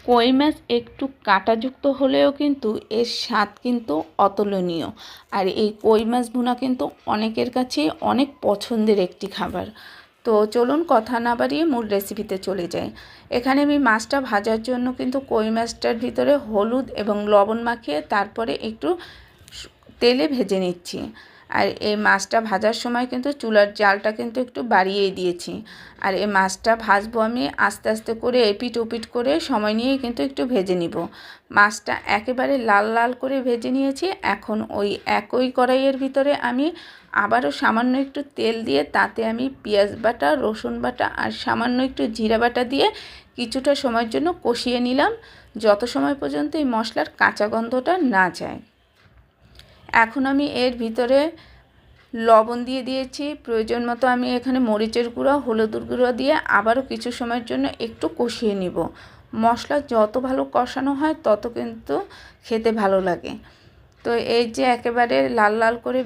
কই মাছ একটু কাঁটাযুক্ত হলেও কিন্তু এর স্বাদ কিন্তু অতুলনীয়। আর এই কই মাছ ভুনা কিন্তু অনেকের কাছেই অনেক পছন্দের একটি খাবার। তো চলুন কথা না বাড়িয়ে মূল রেসিপিতে চলে যাই। এখানে আমি মাছটা ভাজার জন্য কিন্তু কই মাছটার ভিতরে হলুদ এবং লবণ মাখিয়ে তারপরে একটু তেলে ভেজে নিচ্ছি। আর এই মাছটা ভাজার সময় কিন্তু চুলার জালটা কিন্তু একটু বাড়িয়েই দিয়েছি। আর এই মাছটা ভাজবো আমি আস্তে আস্তে করে, এপিট ওপিট করে সময় নিয়ে কিন্তু একটু ভেজে নিব। মাছটা একেবারে লাল লাল করে ভেজে নিয়েছি। এখন ওই একই কড়াইয়ের ভিতরে আমি আবারও সামান্য একটু তেল দিয়ে তাতে আমি পেঁয়াজ বাটা, রসুন বাটা আর সামান্য একটু জিরা বাটা দিয়ে কিছুটা সময়ের জন্য কষিয়ে নিলাম, যত সময় পর্যন্ত এই মশলার কাঁচা গন্ধটা না যায়। এখন আমি এর ভিতরে লবণ দিয়ে দিয়েছি, প্রয়োজন মতো আমি এখানে মরিচের গুঁড়ো, হলুদের গুঁড়ো দিয়ে আবারও কিছু সময়ের জন্য একটু কষিয়ে নিব। মশলা যত ভালো কষানো হয় তত কিন্তু খেতে ভালো লাগে। তো এই যে একেবারে লাল লাল করে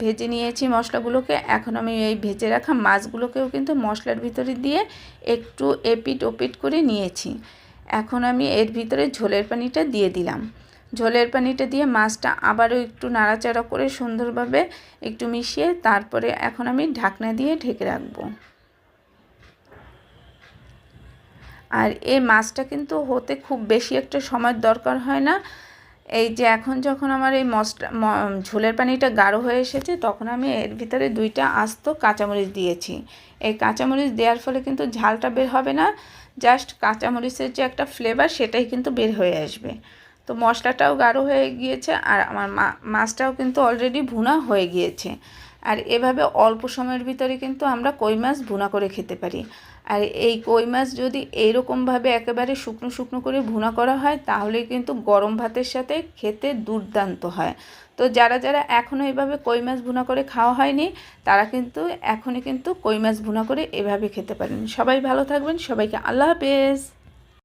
ভেজে নিয়েছি মশলাগুলোকে। এখন আমি এই ভেজে রাখা মাছগুলোকেও কিন্তু মশলার ভিতরে দিয়ে একটু এপিট ওপিট করে নিয়েছি। এখন আমি এর ভিতরে ঝোলের পানিটা দিয়ে দিলাম। ঝোলের পানিটা দিয়ে মাছটা আবারও একটু নাড়াচাড়া করে সুন্দরভাবে একটু মিশিয়ে তারপরে এখন আমি ঢাকনা দিয়ে ঢেকে রাখবো। আর এই মাছটা কিন্তু হতে খুব বেশি একটা সময় দরকার হয় না। এই যে এখন যখন আমার এই ঝোলের পানিটা গাঢ় হয়ে এসেছে তখন আমি এর ভিতরে 2টা আস্ত কাঁচামরিচ দিয়েছি। এই কাঁচামরিচ দেওয়ার ফলে কিন্তু ঝালটা বের হবে না, জাস্ট কাঁচামরিচের যে একটা ফ্লেভার সেটাই কিন্তু বের হয়ে আসবে। তো মশলাটাও গাঢ় হয়ে গিয়েছে আর আমার মাছটাও কিন্তু অলরেডি ভুনা হয়ে গিয়েছে। আর এভাবে অল্প সময়ের ভিতরে কিন্তু আমরা কই মাছ ভুনা করে খেতে পারি। আর এই কই মাছ যদি এইরকমভাবে একেবারে শুকনো শুকনো করে ভুনা করা হয় তাহলে কিন্তু গরম ভাতের সাথে খেতে দুর্দান্ত হয়। তো যারা যারা এখনও এভাবে কই মাছ ভুনা করে খাওয়া হয়নি তারা কিন্তু এখনই কিন্তু কই মাছ ভুনা করে এভাবে খেতে পারেন। সবাই ভালো থাকবেন, সবাইকে আল্লাহ হাফেজ।